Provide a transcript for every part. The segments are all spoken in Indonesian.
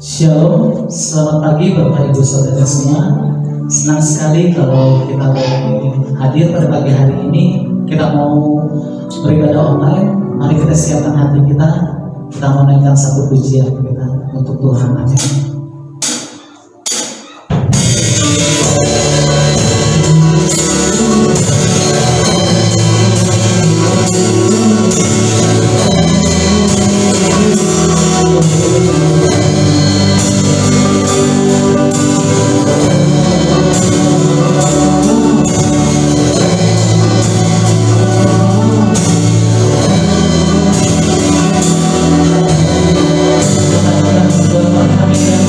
Shalom, selamat pagi Bapak Ibu Saudara semua. Senang sekali kalau kita hadir pada pagi hari ini. Kita mau beribadah online. Mari kita siapkan hati kita. Kita mau naikkan satu pujian kita untuk Tuhan. Amin. Kami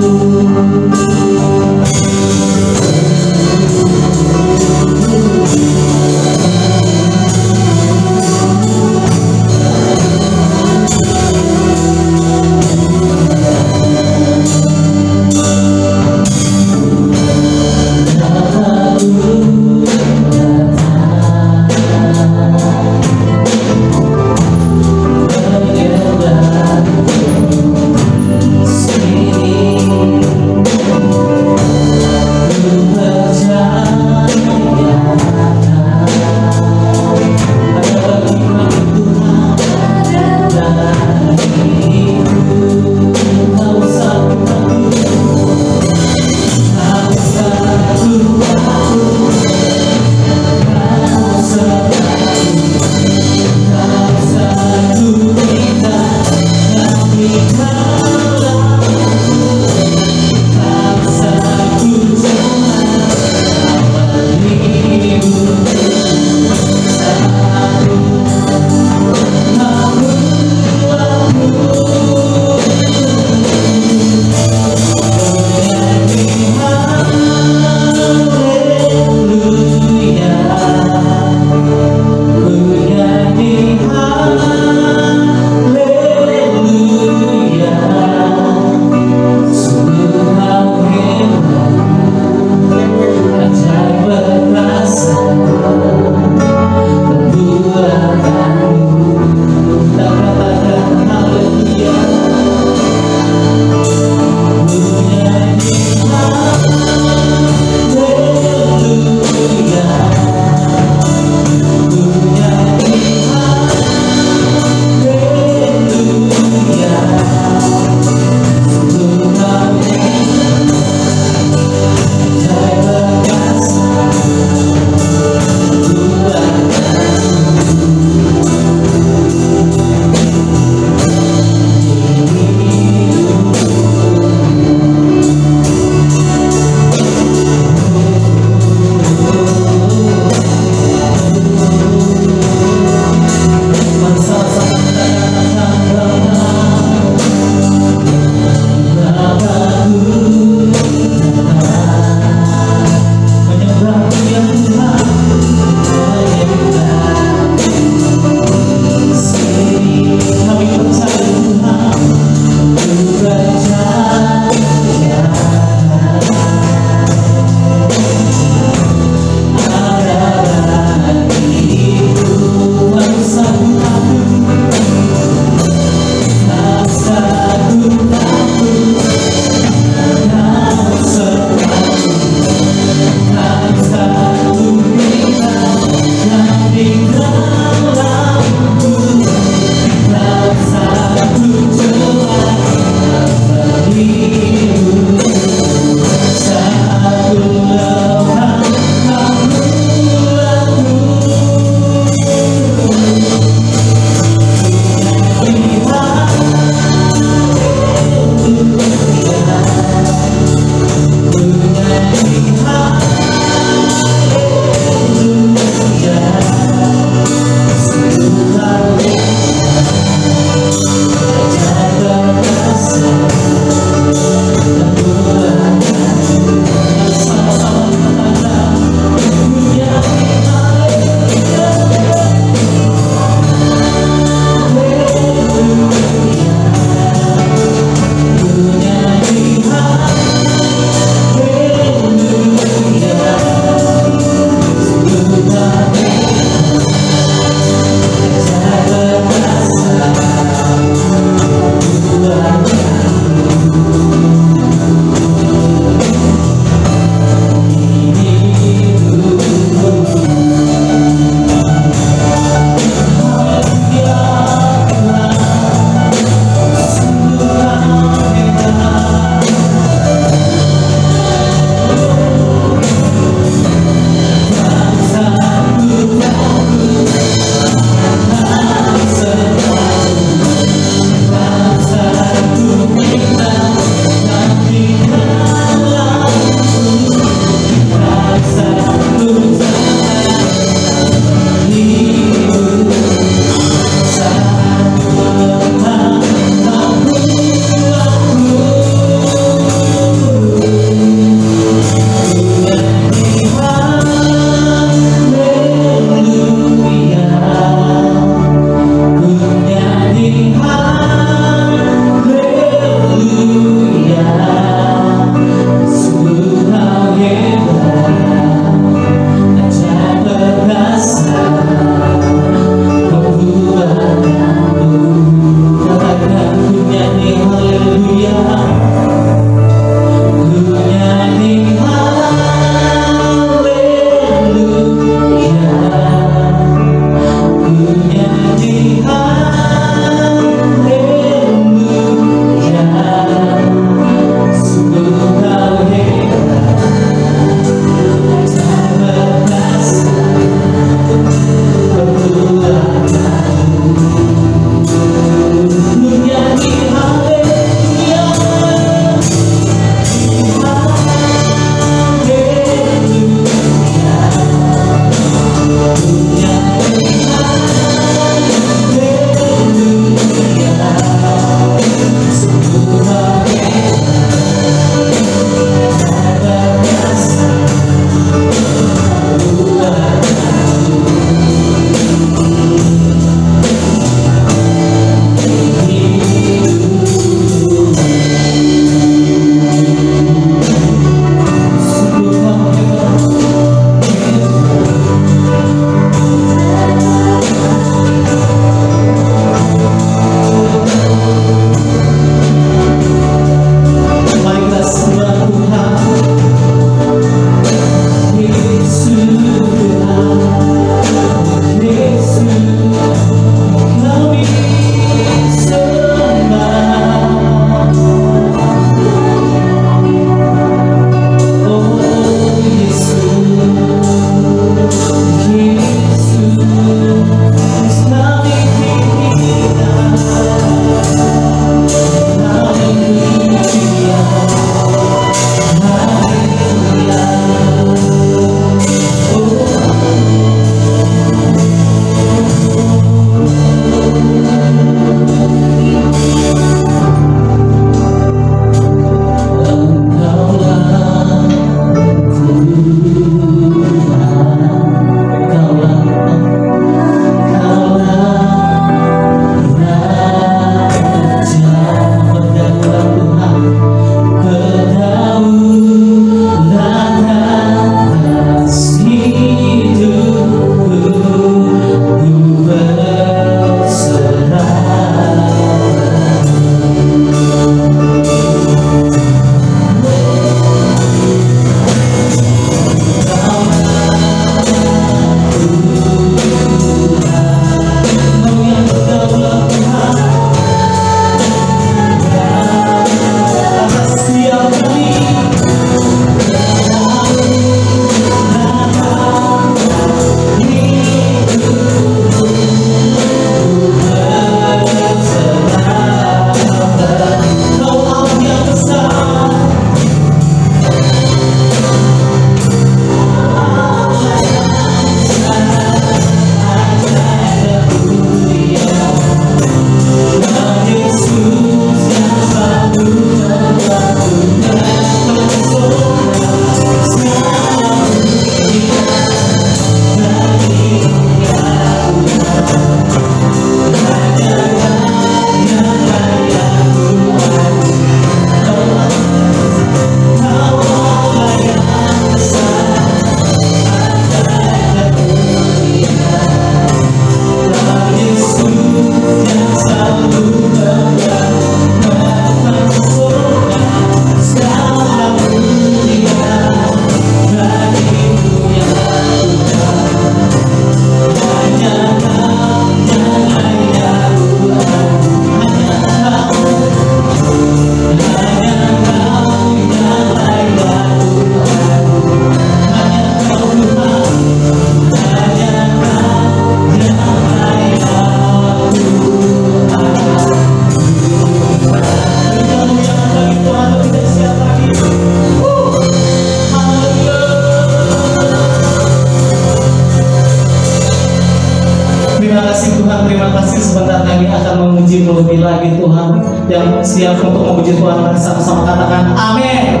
terima kasih, sebentar kami akan memuji lebih lagi Tuhan. Yang siap untuk memuji Tuhan, mari sama-sama katakan amin.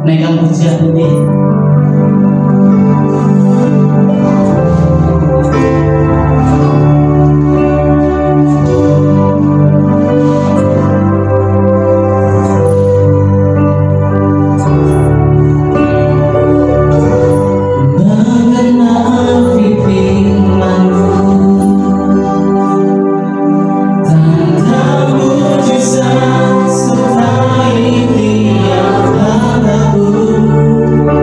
Naikkan pujian ini. Sertai tiap harapan.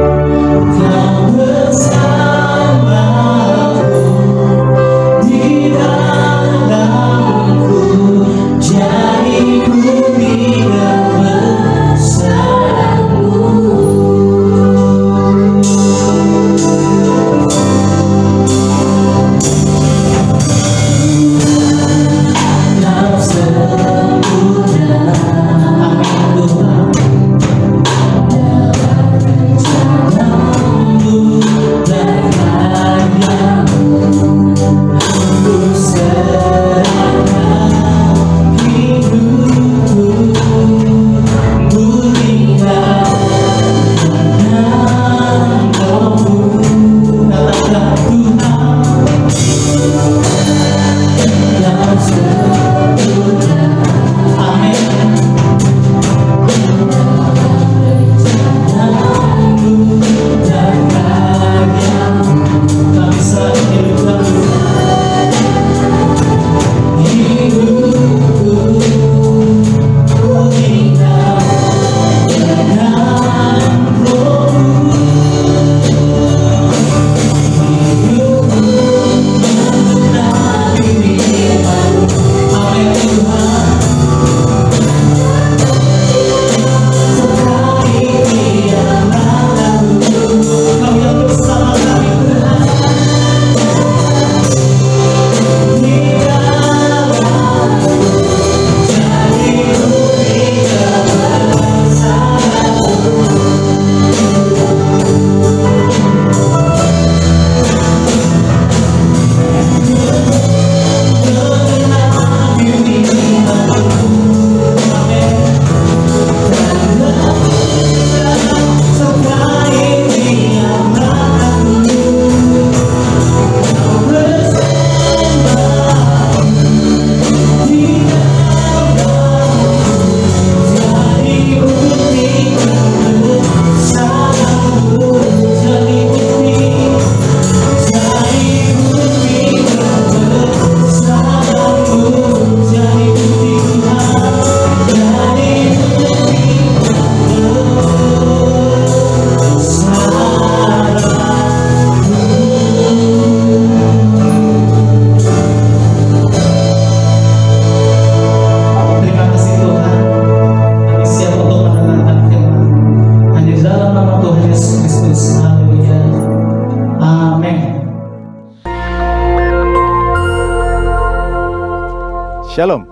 Shalom.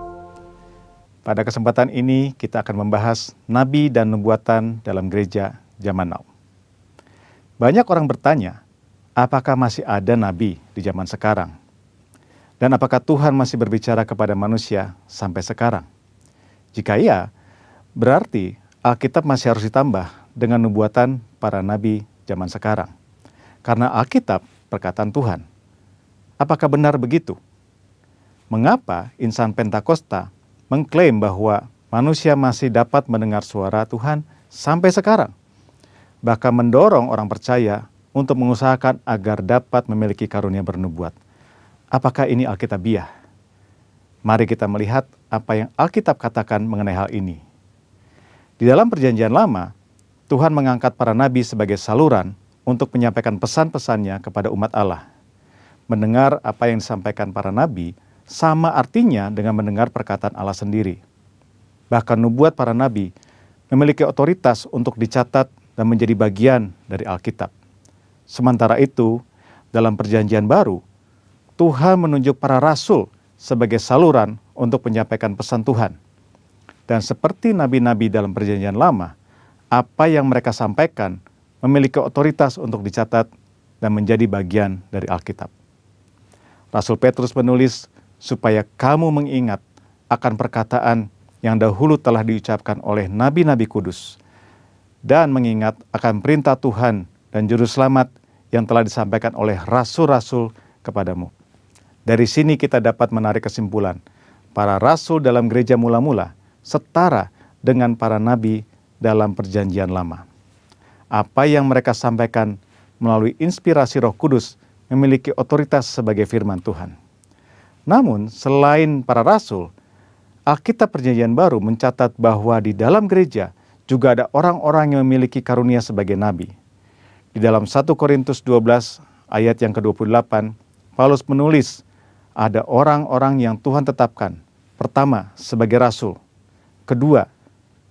Pada kesempatan ini kita akan membahas nabi dan nubuatan dalam gereja zaman now. Banyak orang bertanya, apakah masih ada nabi di zaman sekarang? Dan apakah Tuhan masih berbicara kepada manusia sampai sekarang? Jika iya, berarti Alkitab masih harus ditambah dengan nubuatan para nabi zaman sekarang. Karena Alkitab perkataan Tuhan. Apakah benar begitu? Mengapa insan Pentakosta mengklaim bahwa manusia masih dapat mendengar suara Tuhan sampai sekarang? Bahkan mendorong orang percaya untuk mengusahakan agar dapat memiliki karunia bernubuat. Apakah ini Alkitabiah? Mari kita melihat apa yang Alkitab katakan mengenai hal ini. Di dalam Perjanjian Lama, Tuhan mengangkat para nabi sebagai saluran untuk menyampaikan pesan-pesannya kepada umat Allah. Mendengar apa yang disampaikan para nabi sama artinya dengan mendengar perkataan Allah sendiri. Bahkan nubuat para nabi memiliki otoritas untuk dicatat dan menjadi bagian dari Alkitab. Sementara itu, dalam Perjanjian Baru, Tuhan menunjuk para rasul sebagai saluran untuk menyampaikan pesan Tuhan. Dan seperti nabi-nabi dalam Perjanjian Lama, apa yang mereka sampaikan memiliki otoritas untuk dicatat dan menjadi bagian dari Alkitab. Rasul Petrus menulis, supaya kamu mengingat akan perkataan yang dahulu telah diucapkan oleh nabi-nabi kudus, dan mengingat akan perintah Tuhan dan juru selamat yang telah disampaikan oleh rasul-rasul kepadamu. Dari sini kita dapat menarik kesimpulan, para rasul dalam gereja mula-mula setara dengan para nabi dalam Perjanjian Lama. Apa yang mereka sampaikan melalui inspirasi Roh Kudus memiliki otoritas sebagai firman Tuhan. Namun, selain para rasul, Alkitab Perjanjian Baru mencatat bahwa di dalam gereja juga ada orang-orang yang memiliki karunia sebagai nabi. Di dalam 1 Korintus 12 ayat yang ke-28, Paulus menulis, ada orang-orang yang Tuhan tetapkan. Pertama, sebagai rasul. Kedua,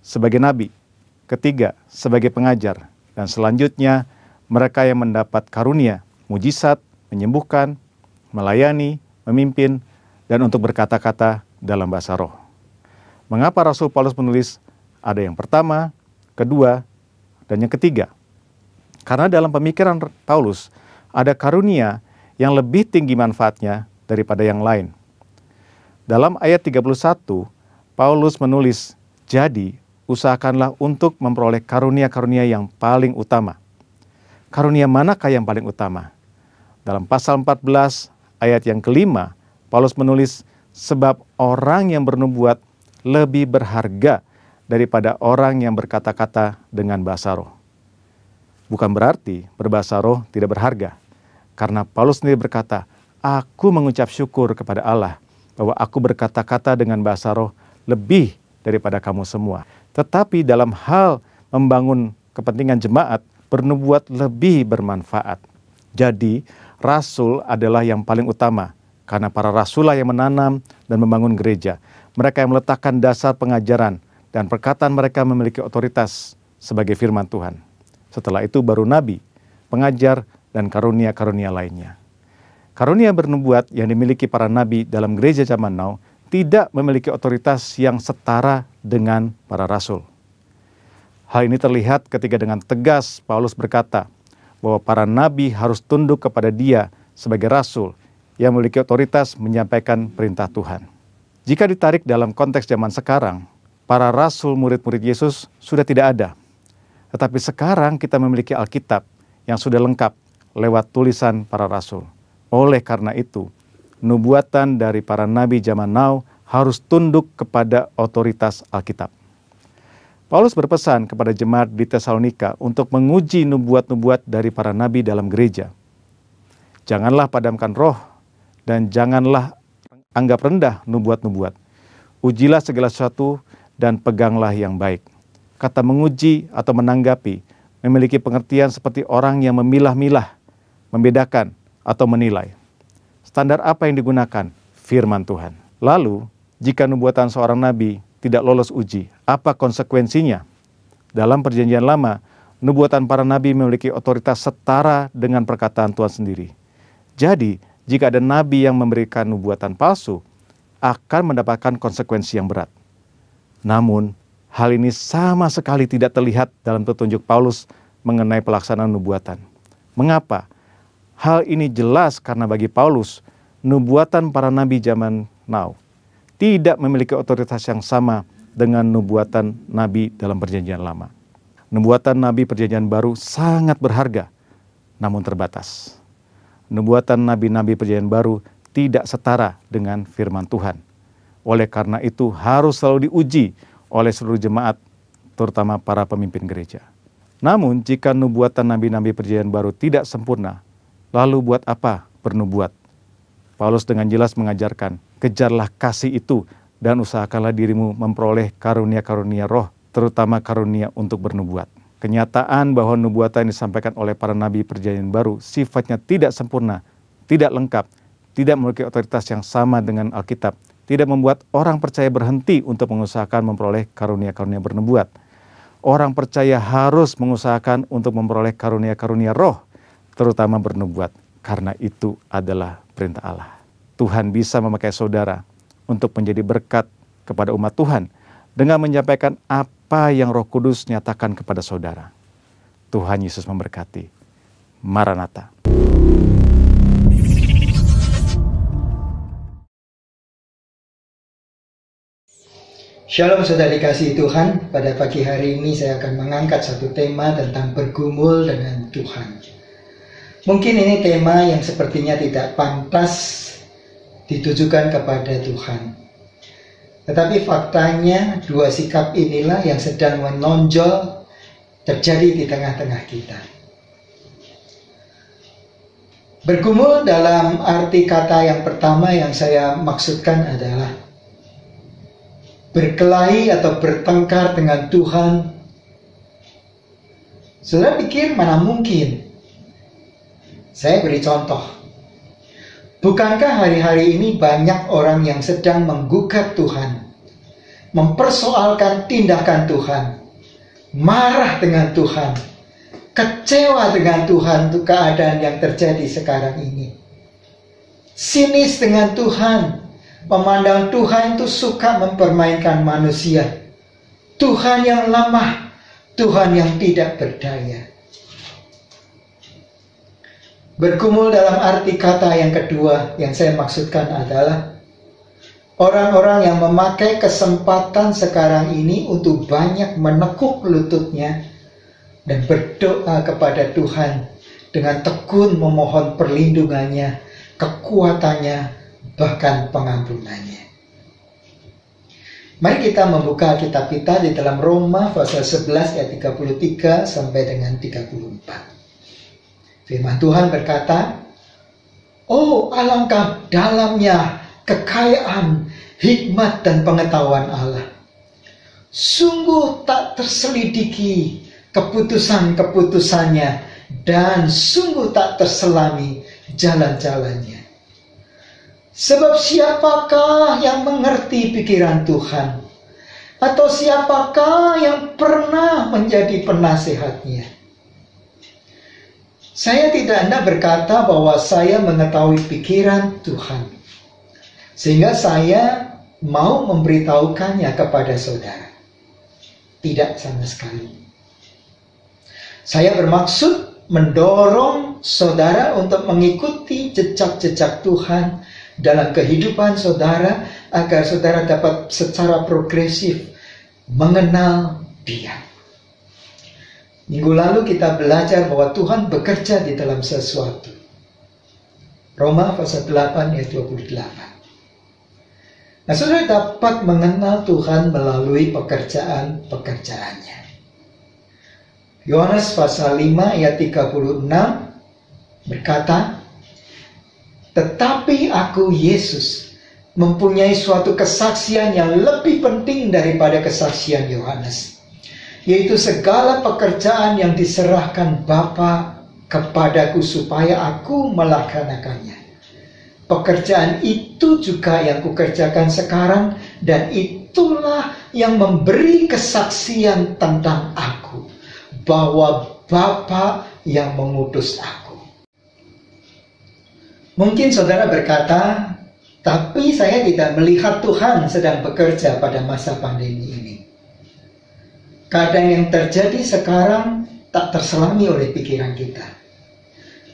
sebagai nabi. Ketiga, sebagai pengajar. Dan selanjutnya, mereka yang mendapat karunia, mujizat, menyembuhkan, melayani, memimpin, dan untuk berkata-kata dalam bahasa roh. Mengapa Rasul Paulus menulis ada yang pertama, kedua, dan yang ketiga? Karena dalam pemikiran Paulus ada karunia yang lebih tinggi manfaatnya daripada yang lain. Dalam ayat 31, Paulus menulis, jadi usahakanlah untuk memperoleh karunia-karunia yang paling utama. Karunia manakah yang paling utama? Dalam pasal 14 ayat yang kelima, Paulus menulis, sebab orang yang bernubuat lebih berharga daripada orang yang berkata-kata dengan bahasa roh. Bukan berarti berbahasa roh tidak berharga. Karena Paulus sendiri berkata, aku mengucap syukur kepada Allah bahwa aku berkata-kata dengan bahasa roh lebih daripada kamu semua. Tetapi dalam hal membangun kepentingan jemaat, bernubuat lebih bermanfaat. Jadi, rasul adalah yang paling utama, karena para rasul yang menanam dan membangun gereja. Mereka yang meletakkan dasar pengajaran, dan perkataan mereka memiliki otoritas sebagai firman Tuhan. Setelah itu baru nabi, pengajar, dan karunia-karunia lainnya. Karunia bernubuat yang dimiliki para nabi dalam gereja zaman now tidak memiliki otoritas yang setara dengan para rasul. Hal ini terlihat ketika dengan tegas Paulus berkata bahwa para nabi harus tunduk kepada dia sebagai rasul yang memiliki otoritas menyampaikan perintah Tuhan. Jika ditarik dalam konteks zaman sekarang, para rasul murid-murid Yesus sudah tidak ada. Tetapi sekarang kita memiliki Alkitab yang sudah lengkap lewat tulisan para rasul. Oleh karena itu, nubuatan dari para nabi zaman now harus tunduk kepada otoritas Alkitab. Paulus berpesan kepada jemaat di Tesalonika untuk menguji nubuat-nubuat dari para nabi dalam gereja. Janganlah padamkan roh dan janganlah anggap rendah nubuat-nubuat. Ujilah segala sesuatu dan peganglah yang baik. Kata menguji atau menanggapi memiliki pengertian seperti orang yang memilah-milah, membedakan atau menilai. Standar apa yang digunakan? Firman Tuhan. Lalu, jika nubuatan seorang nabi tidak lolos uji, apa konsekuensinya? Dalam Perjanjian Lama, nubuatan para nabi memiliki otoritas setara dengan perkataan Tuhan sendiri. Jadi, jika ada nabi yang memberikan nubuatan palsu, akan mendapatkan konsekuensi yang berat. Namun, hal ini sama sekali tidak terlihat dalam petunjuk Paulus mengenai pelaksanaan nubuatan. Mengapa? Hal ini jelas karena bagi Paulus, nubuatan para nabi zaman now tidak memiliki otoritas yang sama dengan nubuatan nabi dalam perjanjian lama. Nubuatan nabi perjanjian baru sangat berharga, namun terbatas. Nubuatan nabi-nabi perjanjian baru tidak setara dengan firman Tuhan. Oleh karena itu harus selalu diuji oleh seluruh jemaat, terutama para pemimpin gereja. Namun jika nubuatan nabi-nabi perjanjian baru tidak sempurna, lalu buat apa bernubuat? Paulus dengan jelas mengajarkan, kejarlah kasih itu dan usahakanlah dirimu memperoleh karunia-karunia roh, terutama karunia untuk bernubuat. Kenyataan bahwa nubuatan yang disampaikan oleh para nabi perjanjian baru sifatnya tidak sempurna, tidak lengkap, tidak memiliki otoritas yang sama dengan Alkitab, tidak membuat orang percaya berhenti untuk mengusahakan memperoleh karunia-karunia bernubuat. Orang percaya harus mengusahakan untuk memperoleh karunia-karunia roh, terutama bernubuat, karena itu adalah perintah Allah. Tuhan bisa memakai saudara untuk menjadi berkat kepada umat Tuhan dengan menyampaikan apa yang Roh Kudus nyatakan kepada saudara. Tuhan Yesus memberkati. Maranatha. Shalom saudara dikasihi Tuhan, pada pagi hari ini saya akan mengangkat satu tema tentang bergumul dengan Tuhan. Mungkin ini tema yang sepertinya tidak pantas ditujukan kepada Tuhan. Tetapi faktanya dua sikap inilah yang sedang menonjol terjadi di tengah-tengah kita. Bergumul dalam arti kata yang pertama yang saya maksudkan adalah berkelahi atau bertengkar dengan Tuhan. Saudara pikir mana mungkin? Saya beri contoh. Bukankah hari-hari ini banyak orang yang sedang menggugat Tuhan, mempersoalkan tindakan Tuhan, marah dengan Tuhan, kecewa dengan Tuhan untuk keadaan yang terjadi sekarang ini, sinis dengan Tuhan, memandang Tuhan itu suka mempermainkan manusia, Tuhan yang lemah, Tuhan yang tidak berdaya. Bergumul dalam arti kata yang kedua yang saya maksudkan adalah orang-orang yang memakai kesempatan sekarang ini untuk banyak menekuk lututnya dan berdoa kepada Tuhan dengan tekun memohon perlindungannya, kekuatannya, bahkan pengampunannya. Mari kita membuka kitab kita di dalam Roma pasal 11 ayat 33 sampai dengan 34. Firman Tuhan berkata, "Oh, alangkah dalamnya kekayaan, hikmat dan pengetahuan Allah. Sungguh tak terselidiki keputusan-keputusannya dan sungguh tak terselami jalan-jalannya. Sebab siapakah yang mengerti pikiran Tuhan? Atau siapakah yang pernah menjadi penasehatnya?" Saya tidak hendak berkata bahwa saya mengetahui pikiran Tuhan, sehingga saya mau memberitahukannya kepada saudara. Tidak sama sekali. Saya bermaksud mendorong saudara untuk mengikuti jejak-jejak Tuhan dalam kehidupan saudara, agar saudara dapat secara progresif mengenal Dia. Minggu lalu kita belajar bahwa Tuhan bekerja di dalam sesuatu. Roma pasal 8 ayat 28. Nah, saudara dapat mengenal Tuhan melalui pekerjaan-pekerjaannya. Yohanes pasal 5 ayat 36 berkata, "Tetapi aku, Yesus, mempunyai suatu kesaksian yang lebih penting daripada kesaksian Yohanes, yaitu segala pekerjaan yang diserahkan Bapa kepadaku supaya aku melaksanakannya. Pekerjaan itu juga yang kukerjakan sekarang, dan itulah yang memberi kesaksian tentang aku, bahwa Bapa yang mengutus aku." Mungkin saudara berkata, Tapi saya tidak melihat Tuhan sedang bekerja pada masa pandemi ini. Keadaan yang terjadi sekarang tak terselami oleh pikiran kita.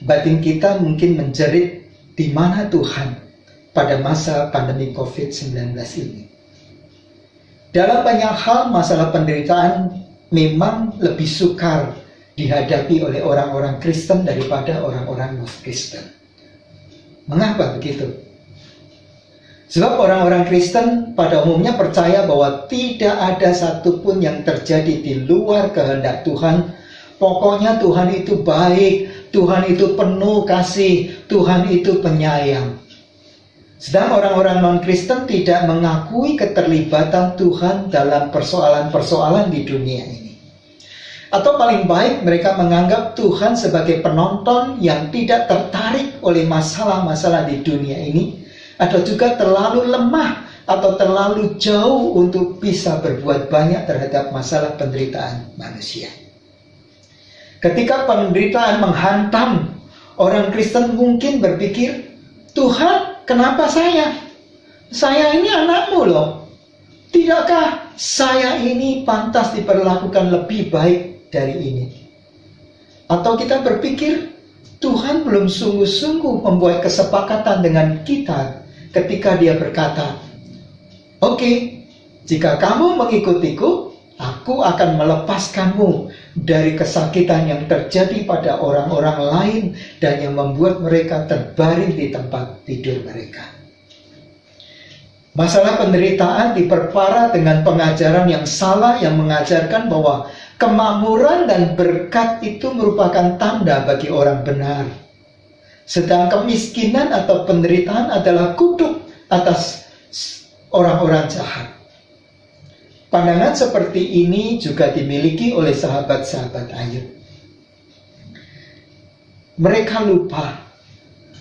Batin kita mungkin menjerit, di mana Tuhan pada masa pandemi COVID-19 ini. Dalam banyak hal, masalah penderitaan memang lebih sukar dihadapi oleh orang-orang Kristen daripada orang-orang non-Kristen. Mengapa begitu? Sebab orang-orang Kristen pada umumnya percaya bahwa tidak ada satupun yang terjadi di luar kehendak Tuhan. Pokoknya Tuhan itu baik, Tuhan itu penuh kasih, Tuhan itu penyayang. Sedang orang-orang non-Kristen tidak mengakui keterlibatan Tuhan dalam persoalan-persoalan di dunia ini. Atau paling baik mereka menganggap Tuhan sebagai penonton yang tidak tertarik oleh masalah-masalah di dunia ini, atau juga terlalu lemah atau terlalu jauh untuk bisa berbuat banyak terhadap masalah penderitaan manusia. Ketika penderitaan menghantam, orang Kristen mungkin berpikir, Tuhan, kenapa saya? Saya ini anakmu loh. Tidakkah saya ini pantas diperlakukan lebih baik dari ini? Atau kita berpikir, Tuhan belum sungguh-sungguh membuat kesepakatan dengan kita ketika dia berkata, oke, jika kamu mengikutiku, aku akan melepaskanmu dari kesakitan yang terjadi pada orang-orang lain dan yang membuat mereka terbaring di tempat tidur mereka. Masalah penderitaan diperparah dengan pengajaran yang salah yang mengajarkan bahwa kemakmuran dan berkat itu merupakan tanda bagi orang benar. Sedang kemiskinan atau penderitaan adalah kutuk atas orang-orang jahat. Pandangan seperti ini juga dimiliki oleh sahabat-sahabat Ayub. Mereka lupa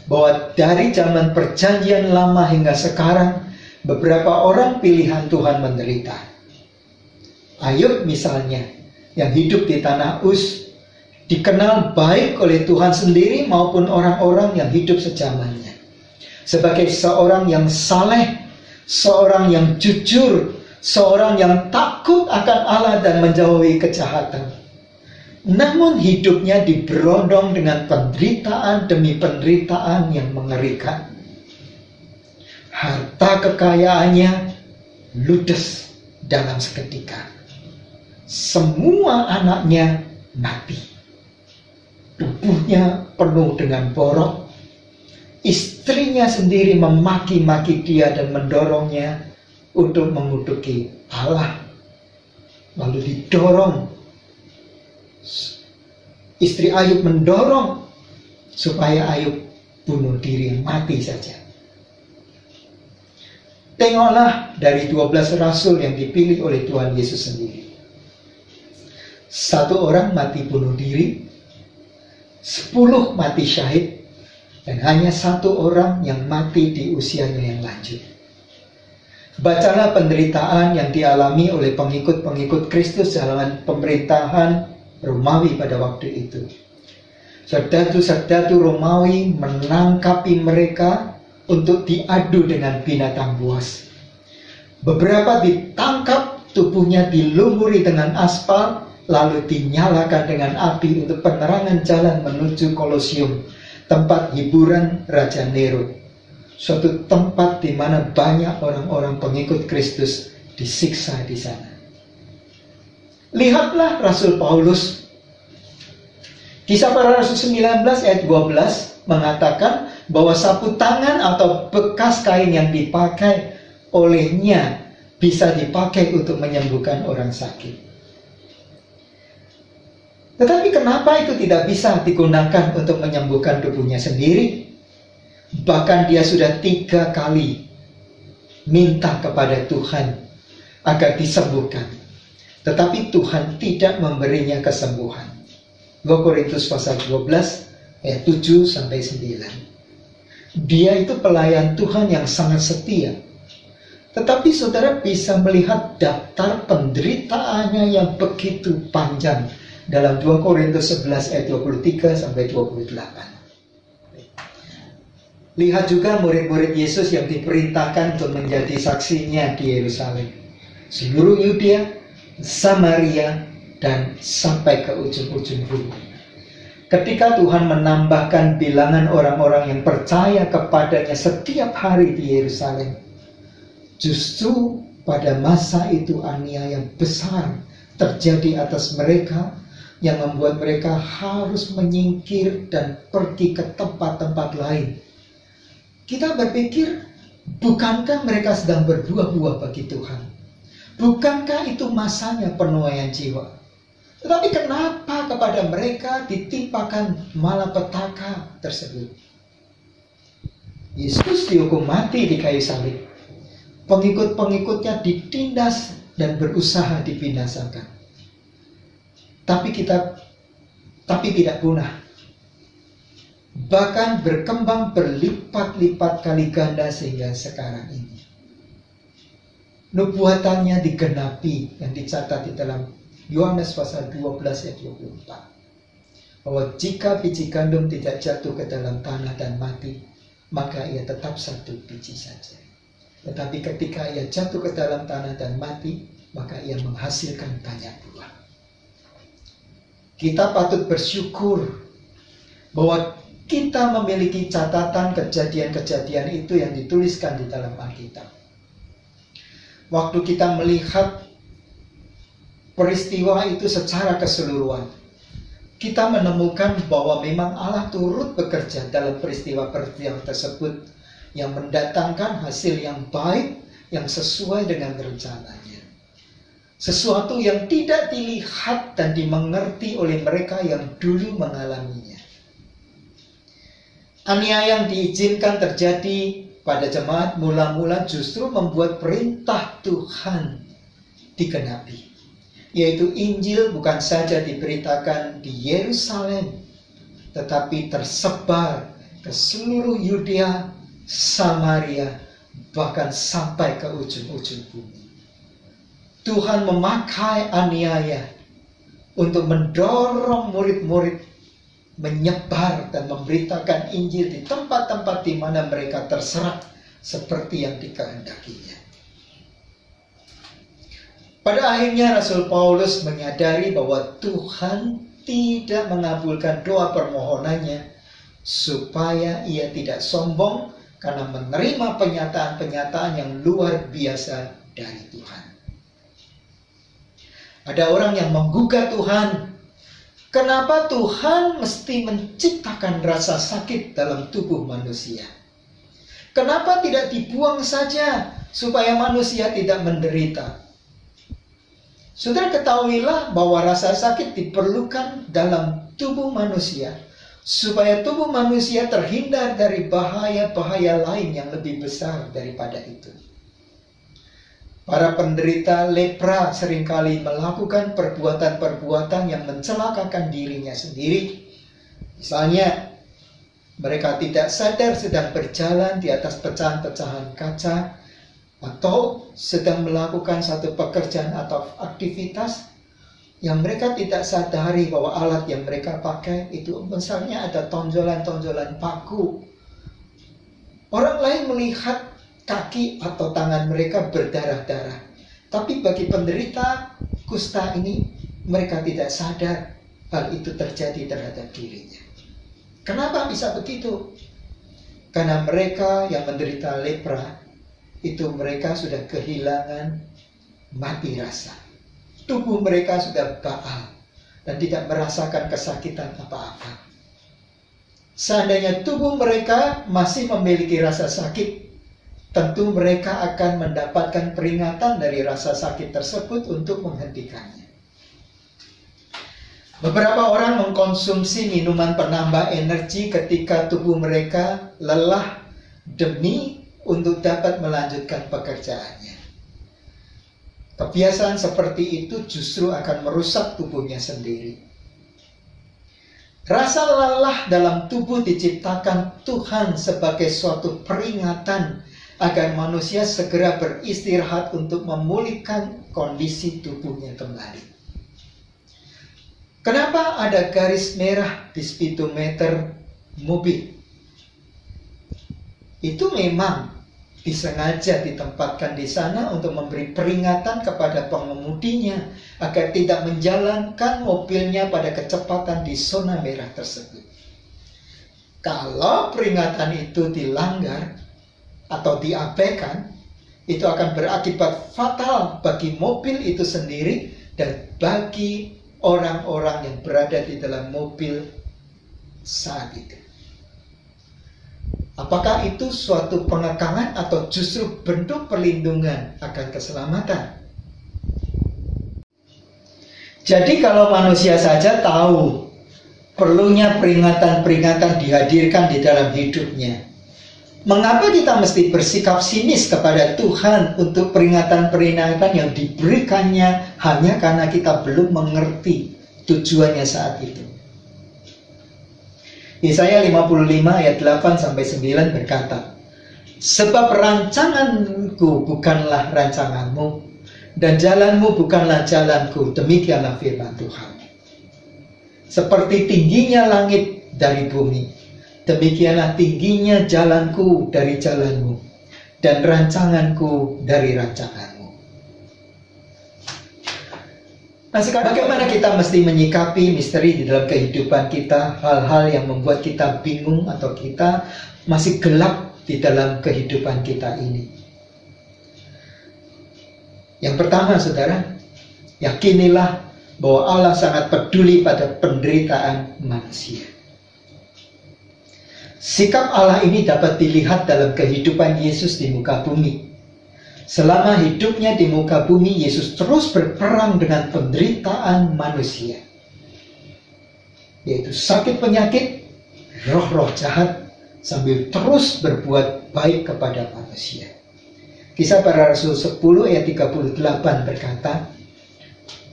bahwa dari zaman perjanjian lama hingga sekarang, beberapa orang pilihan Tuhan menderita. Ayub misalnya, yang hidup di tanah Uz, dikenal baik oleh Tuhan sendiri maupun orang-orang yang hidup sezamannya. Sebagai seorang yang saleh, seorang yang jujur, seorang yang takut akan Allah dan menjauhi kejahatan. Namun hidupnya diberondong dengan penderitaan demi penderitaan yang mengerikan. Harta kekayaannya ludes dalam seketika. Semua anaknya mati. Tubuhnya penuh dengan borok. Istrinya sendiri memaki-maki dia dan mendorongnya untuk mengutuki Allah. Lalu didorong. Istri Ayub mendorong supaya Ayub bunuh diri, mati saja. Tengoklah dari 12 rasul yang dipilih oleh Tuhan Yesus sendiri. Satu orang mati bunuh diri, 10 mati syahid, dan hanya 1 orang yang mati di usianya yang lanjut. Bacalah penderitaan yang dialami oleh pengikut-pengikut Kristus dalam pemerintahan Romawi pada waktu itu. Serdatu-serdatu Romawi menangkapi mereka untuk diadu dengan binatang buas. Beberapa ditangkap, tubuhnya dilumuri dengan aspal, lalu dinyalakan dengan api untuk penerangan jalan menuju Kolosium, tempat hiburan Raja Nero. Suatu tempat di mana banyak orang-orang pengikut Kristus disiksa di sana. Lihatlah Rasul Paulus. Kisah Para Rasul 19 ayat 12 mengatakan bahwa sapu tangan atau bekas kain yang dipakai olehnya bisa dipakai untuk menyembuhkan orang sakit. Tetapi kenapa itu tidak bisa digunakan untuk menyembuhkan tubuhnya sendiri? Bahkan dia sudah 3 kali minta kepada Tuhan agar disembuhkan. Tetapi Tuhan tidak memberinya kesembuhan. 2 Korintus pasal 12 ayat 7-9. Dia itu pelayan Tuhan yang sangat setia. Tetapi saudara bisa melihat daftar penderitaannya yang begitu panjang dalam 2 Korintus 11 ayat 23-28. Lihat juga murid-murid Yesus yang diperintahkan untuk menjadi saksinya di Yerusalem, seluruh Yudea, Samaria, dan sampai ke ujung-ujung bumi. Ketika Tuhan menambahkan bilangan orang-orang yang percaya kepadanya setiap hari di Yerusalem, justru pada masa itu aniaya besar terjadi atas mereka yang membuat mereka harus menyingkir dan pergi ke tempat-tempat lain. Kita berpikir, bukankah mereka sedang berbuah-buah bagi Tuhan? Bukankah itu masanya penuaian jiwa? Tetapi kenapa kepada mereka ditimpakan malapetaka tersebut? Yesus dihukum mati di kayu salib. Pengikut-pengikutnya ditindas dan berusaha dibinasakan. Tapi tidak punah. Bahkan berkembang berlipat-lipat kali ganda sehingga sekarang ini. Nubuatannya digenapi yang dicatat di dalam Yohanes pasal 12 ayat 24. Bahwa jika biji gandum tidak jatuh ke dalam tanah dan mati, maka ia tetap satu biji saja. Tetapi ketika ia jatuh ke dalam tanah dan mati, maka ia menghasilkan banyak buah. Kita patut bersyukur bahwa kita memiliki catatan kejadian-kejadian itu yang dituliskan di dalam Alkitab. Waktu kita melihat peristiwa itu secara keseluruhan, kita menemukan bahwa memang Allah turut bekerja dalam peristiwa-peristiwa tersebut yang mendatangkan hasil yang baik, yang sesuai dengan rencananya. Sesuatu yang tidak dilihat dan dimengerti oleh mereka yang dulu mengalaminya. Aniaya yang diizinkan terjadi pada jemaat mula-mula justru membuat perintah Tuhan digenapi. Yaitu Injil bukan saja diberitakan di Yerusalem, tetapi tersebar ke seluruh Yudea, Samaria, bahkan sampai ke ujung-ujung bumi. Tuhan memakai aniaya untuk mendorong murid-murid menyebar dan memberitakan Injil di tempat-tempat di mana mereka terserak seperti yang dikehendakinya. Pada akhirnya Rasul Paulus menyadari bahwa Tuhan tidak mengabulkan doa permohonannya supaya ia tidak sombong karena menerima penyataan-penyataan yang luar biasa dari Tuhan. Ada orang yang menggugah Tuhan. Kenapa Tuhan mesti menciptakan rasa sakit dalam tubuh manusia? Kenapa tidak dibuang saja supaya manusia tidak menderita? Saudara ketahuilah bahwa rasa sakit diperlukan dalam tubuh manusia supaya tubuh manusia terhindar dari bahaya-bahaya lain yang lebih besar daripada itu. Para penderita lepra seringkali melakukan perbuatan-perbuatan yang mencelakakan dirinya sendiri. Misalnya, mereka tidak sadar sedang berjalan di atas pecahan-pecahan kaca, atau sedang melakukan satu pekerjaan atau aktivitas yang mereka tidak sadari bahwa alat yang mereka pakai itu misalnya ada tonjolan-tonjolan paku. Orang lain melihat kaki atau tangan mereka berdarah-darah. Tapi bagi penderita kusta ini, mereka tidak sadar hal itu terjadi terhadap dirinya. Kenapa bisa begitu? Karena mereka yang menderita lepra, itu mereka sudah kehilangan mati rasa. Tubuh mereka sudah baal dan tidak merasakan kesakitan apa-apa. Seandainya tubuh mereka masih memiliki rasa sakit, tentu mereka akan mendapatkan peringatan dari rasa sakit tersebut untuk menghentikannya. Beberapa orang mengkonsumsi minuman penambah energi ketika tubuh mereka lelah demi untuk dapat melanjutkan pekerjaannya. Kebiasaan seperti itu justru akan merusak tubuhnya sendiri. Rasa lelah dalam tubuh diciptakan Tuhan sebagai suatu peringatan agar manusia segera beristirahat untuk memulihkan kondisi tubuhnya kembali. Kenapa ada garis merah di speedometer mobil? itu memang disengaja ditempatkan di sana untuk memberi peringatan kepada pengemudinya agar tidak menjalankan mobilnya pada kecepatan di zona merah tersebut. Kalau peringatan itu dilanggar atau diabaikan, itu akan berakibat fatal bagi mobil itu sendiri dan bagi orang-orang yang berada di dalam mobil saat itu. Apakah itu suatu pengekangan atau justru bentuk perlindungan akan keselamatan? Jadi kalau manusia saja tahu perlunya peringatan-peringatan dihadirkan di dalam hidupnya, mengapa kita mesti bersikap sinis kepada Tuhan untuk peringatan-peringatan yang diberikannya hanya karena kita belum mengerti tujuannya saat itu? Yesaya 55 ayat 8-9 berkata, sebab rancanganku bukanlah rancanganmu, dan jalanmu bukanlah jalanku, demikianlah firman Tuhan. Seperti tingginya langit dari bumi, demikianlah tingginya jalanku dari jalanmu, dan rancanganku dari rancanganmu. Nah, sekarang bagaimana kita mesti menyikapi misteri di dalam kehidupan kita, hal-hal yang membuat kita bingung atau kita masih gelap di dalam kehidupan kita ini? Yang pertama, saudara, yakinilah bahwa Allah sangat peduli pada penderitaan manusia. Sikap Allah ini dapat dilihat dalam kehidupan Yesus di muka bumi. Selama hidupnya di muka bumi, Yesus terus berperang dengan penderitaan manusia, yaitu sakit penyakit, roh-roh jahat, sambil terus berbuat baik kepada manusia. Kisah Para Rasul 10 ayat 38 berkata,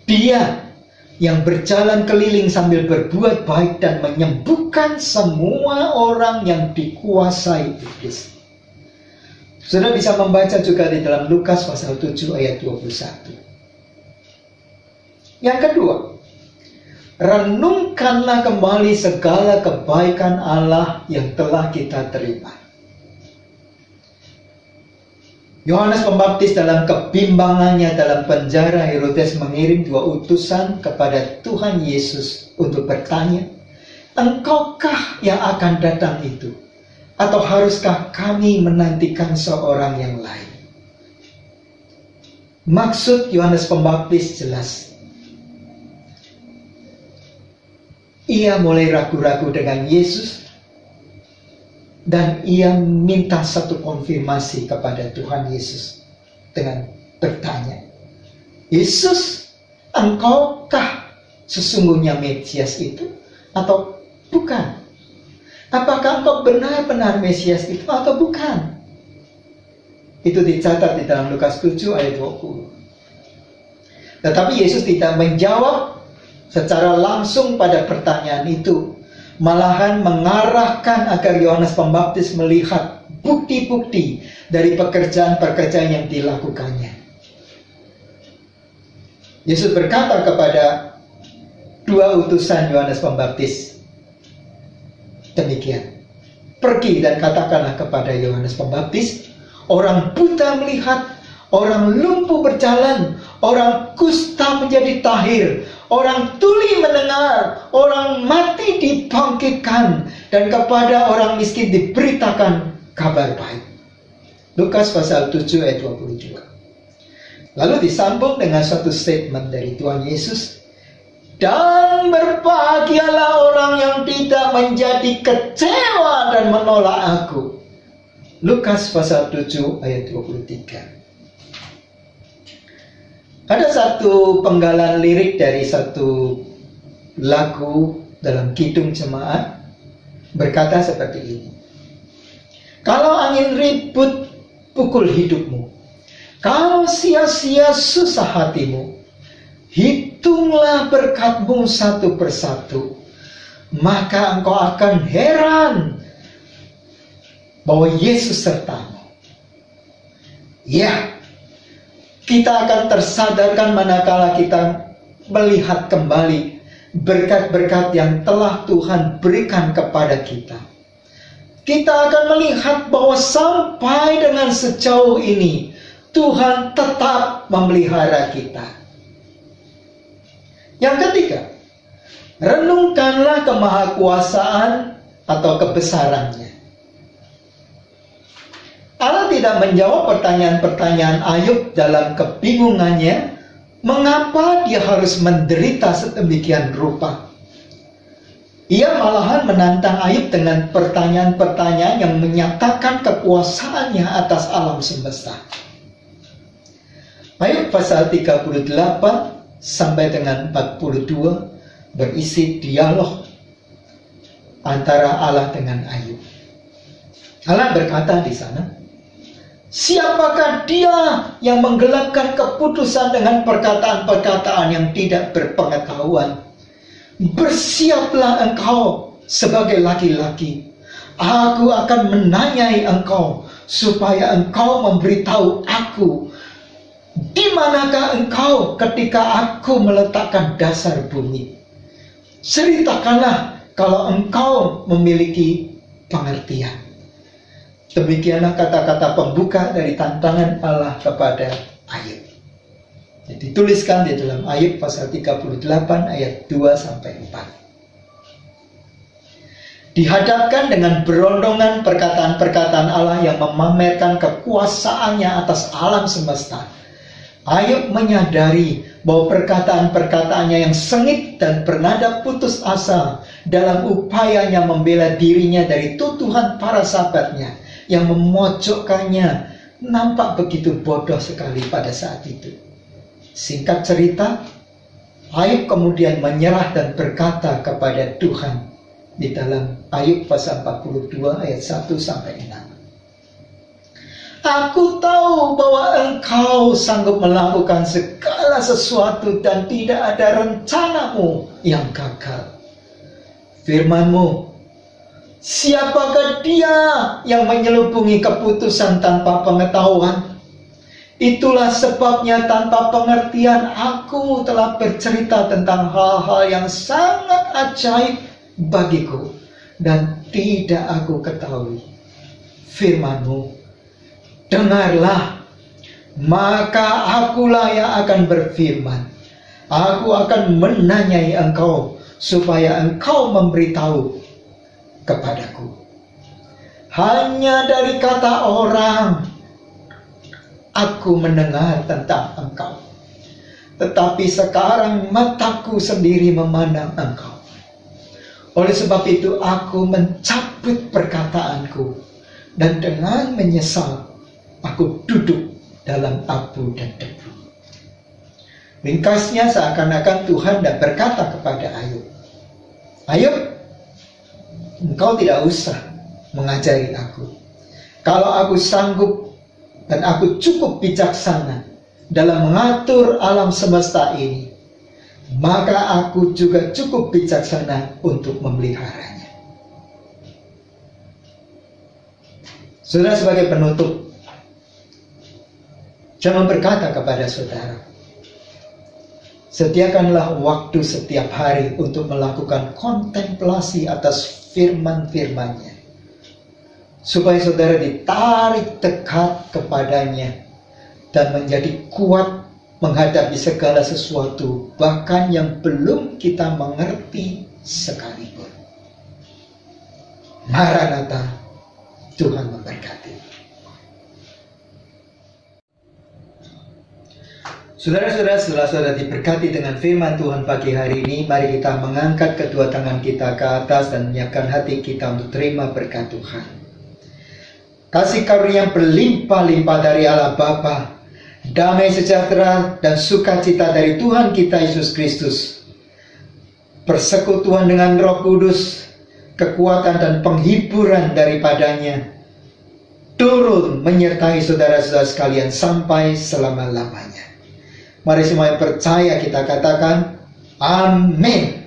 Dia yang berjalan keliling sambil berbuat baik dan menyembuhkan semua orang yang dikuasai iblis. Sudah bisa membaca juga di dalam Lukas pasal 7 ayat 21. Yang kedua, renungkanlah kembali segala kebaikan Allah yang telah kita terima. Yohanes Pembaptis dalam kebimbangannya dalam penjara, Herodes mengirim 2 utusan kepada Tuhan Yesus untuk bertanya, engkaukah yang akan datang itu? Atau haruskah kami menantikan seorang yang lain? Maksud Yohanes Pembaptis jelas. Ia mulai ragu-ragu dengan Yesus, dan ia minta satu konfirmasi kepada Tuhan Yesus dengan bertanya, Yesus, engkaukah sesungguhnya Mesias itu atau bukan? Apakah engkau benar-benar Mesias itu atau bukan? Itu dicatat di dalam Lukas 7 ayat 20. Tetapi Yesus tidak menjawab secara langsung pada pertanyaan itu. Malahan mengarahkan agar Yohanes Pembaptis melihat bukti-bukti dari pekerjaan-pekerjaan yang dilakukannya. Yesus berkata kepada 2 utusan Yohanes Pembaptis, demikian, pergi dan katakanlah kepada Yohanes Pembaptis, orang buta melihat, orang lumpuh berjalan, orang kusta menjadi tahir, orang tuli mendengar, orang mati dibangkitkan, dan kepada orang miskin diberitakan kabar baik. Lukas pasal 7 ayat 22. Lalu disambung dengan satu statement dari Tuhan Yesus, dan berbahagialah orang yang tidak menjadi kecewa dan menolak aku. Lukas pasal 7 ayat 23. Ada satu penggalan lirik dari satu lagu dalam Kidung Jemaat berkata seperti ini. Kalau angin ribut pukul hidupmu, kalau sia-sia susah hatimu, hitunglah berkatmu satu persatu, maka engkau akan heran bahwa Yesus sertamu. Ya, kita akan tersadarkan manakala kita melihat kembali berkat-berkat yang telah Tuhan berikan kepada kita. kita akan melihat bahwa sampai dengan sejauh ini Tuhan tetap memelihara kita. Yang ketiga, renungkanlah kemahakuasaan atau kebesarannya. Allah tidak menjawab pertanyaan-pertanyaan Ayub dalam kebingungannya, mengapa dia harus menderita sedemikian rupa. Ia malahan menantang Ayub dengan pertanyaan-pertanyaan yang menyatakan kekuasaannya atas alam semesta. Ayub pasal 38 sampai dengan 42 berisi dialog antara Allah dengan Ayub. Allah berkata di sana, siapakah dia yang menggelapkan keputusan dengan perkataan-perkataan yang tidak berpengetahuan? Bersiaplah engkau sebagai laki-laki. Aku akan menanyai engkau supaya engkau memberitahu aku, di manakah engkau ketika aku meletakkan dasar bumi? Ceritakanlah kalau engkau memiliki pengertian. Demikianlah kata-kata pembuka dari tantangan Allah kepada Ayub. Dituliskan di dalam Ayub pasal 38 ayat 2-4. Dihadapkan dengan berondongan perkataan-perkataan Allah yang memamerkan kekuasaannya atas alam semesta, Ayub menyadari bahwa perkataan-perkataannya yang sengit dan bernada putus asa dalam upayanya membela dirinya dari tuduhan para sahabatnya yang memojokkannya nampak begitu bodoh sekali pada saat itu. Singkat cerita, Ayub kemudian menyerah dan berkata kepada Tuhan di dalam Ayub pasal 42 ayat 1-6. Aku tahu bahwa engkau sanggup melakukan segala sesuatu dan tidak ada rencanamu yang gagal. Firman-Mu, siapakah dia yang menyelubungi keputusan tanpa pengetahuan? Itulah sebabnya tanpa pengertian aku telah bercerita tentang hal-hal yang sangat ajaib bagiku dan tidak aku ketahui. Firman-Mu, dengarlah, maka akulah yang akan berfirman. Aku akan menanyai engkau supaya engkau memberitahu kepadaku. Hanya dari kata orang aku mendengar tentang engkau, tetapi sekarang mataku sendiri memandang engkau. Oleh sebab itu aku mencabut perkataanku, dan dengan menyesal aku duduk dalam abu dan debu. Ringkasnya seakan-akan Tuhan tidak berkata kepada Ayub, Ayub, engkau tidak usah mengajari aku. Kalau aku sanggup dan aku cukup bijaksana dalam mengatur alam semesta ini, maka aku juga cukup bijaksana untuk memeliharanya. Saudara, sebagai penutup, jangan berkata kepada saudara, sediakanlah waktu setiap hari untuk melakukan kontemplasi atas firman-firman-Nya, supaya saudara ditarik dekat kepadanya dan menjadi kuat menghadapi segala sesuatu, bahkan yang belum kita mengerti sekalipun. Maranatha, Tuhan memberkati. Saudara-saudara, setelah saudara diberkati dengan firman Tuhan pagi hari ini, mari kita mengangkat kedua tangan kita ke atas dan menyiapkan hati kita untuk terima berkat Tuhan. Kasih karunia berlimpah-limpah dari Allah Bapa, damai sejahtera dan sukacita dari Tuhan kita Yesus Kristus, persekutuan dengan Roh Kudus, kekuatan dan penghiburan daripadanya, turun menyertai saudara-saudara sekalian sampai selama-lamanya. Mari semua yang percaya kita katakan, amin.